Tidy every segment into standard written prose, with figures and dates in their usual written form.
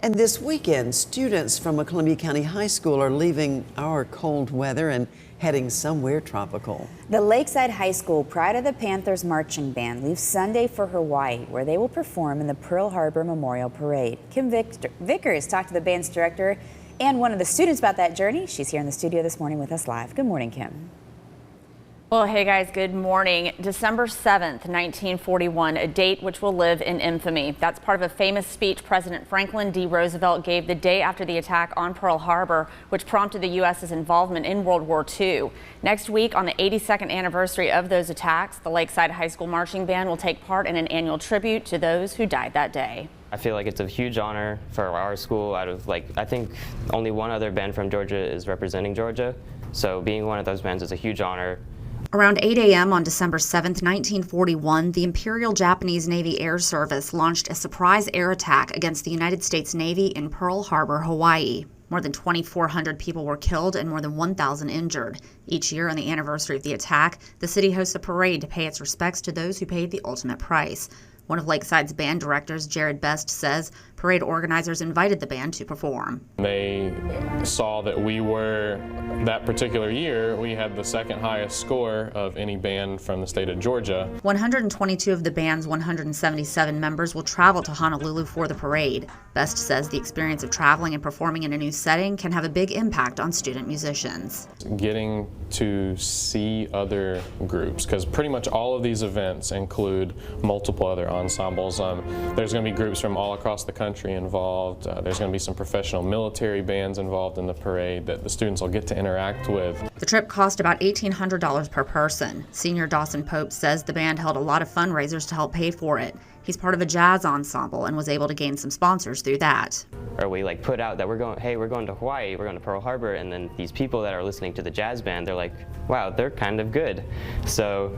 And this weekend, students from a Columbia County high school are leaving our cold weather and heading somewhere tropical. The Lakeside High School Pride of the Panthers marching band leaves Sunday for Hawaii, where they will perform in the Pearl Harbor Memorial Parade. Kim Vickers talked to the band's director and one of the students about that journey. She's here in the studio this morning with us live. Good morning, Kim. Well, hey guys, good morning. December 7th, 1941, a date which will live in infamy. That's part of a famous speech President Franklin D. Roosevelt gave the day after the attack on Pearl Harbor, which prompted the U.S.'s involvement in World War II. Next week, on the 82nd anniversary of those attacks, the Lakeside High School Marching Band will take part in an annual tribute to those who died that day. I feel like it's a huge honor for our school. I think only one other band from Georgia is representing Georgia. So being one of those bands is a huge honor. Around 8 a.m. on December 7, 1941, the Imperial Japanese Navy Air Service launched a surprise air attack against the United States Navy in Pearl Harbor, Hawaii. More than 2,400 people were killed and more than 1,000 injured. Each year on the anniversary of the attack, the city hosts a parade to pay its respects to those who paid the ultimate price. One of Lakeside's band directors, Jared Best, says parade organizers invited the band to perform. They saw that that particular year, we had the second highest score of any band from the state of Georgia. 122 of the band's 177 members will travel to Honolulu for the parade. Best says the experience of traveling and performing in a new setting can have a big impact on student musicians. Getting to see other groups, because pretty much all of these events include multiple other ensembles. There's going to be groups from all across the country involved. There's going to be some professional military bands involved in the parade that the students will get to interact with. The trip cost about $1,800 per person. Senior Dawson Pope says the band held a lot of fundraisers to help pay for it. He's part of a jazz ensemble and was able to gain some sponsors through that. Or we put out that we're going to Hawaii, we're going to Pearl Harbor, and then these people that are listening to the jazz band, they're like, wow, they're kind of good. So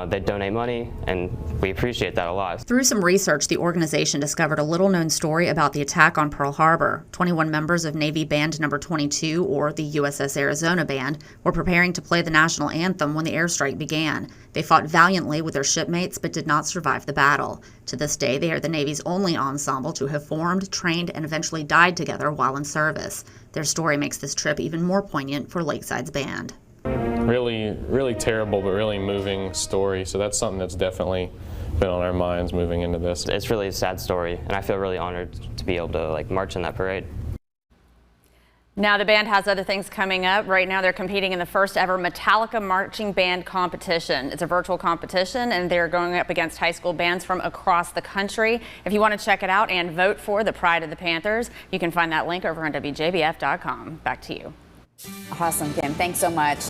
they donate money, and we appreciate that a lot. Through some research, the organization discovered a little-known story about the attack on Pearl Harbor. 21 members of Navy Band Number 22, or the USS Arizona Band, were preparing to play the national anthem when the airstrike began. They fought valiantly with their shipmates, but did not survive the battle. To this day, they are the Navy's only ensemble to have formed, trained, and eventually died together while in service. Their story makes this trip even more poignant for Lakeside's band. Really, really terrible, but really moving story. So that's something that's definitely been on our minds moving into this. It's really a sad story, and I feel really honored to be able to march in that parade. Now the band has other things coming up. Right now they're competing in the first ever Metallica Marching Band competition. It's a virtual competition and they're going up against high school bands from across the country. If you want to check it out and vote for the Pride of the Panthers, you can find that link over on WJBF.com. Back to you. Awesome, Kim. Thanks so much.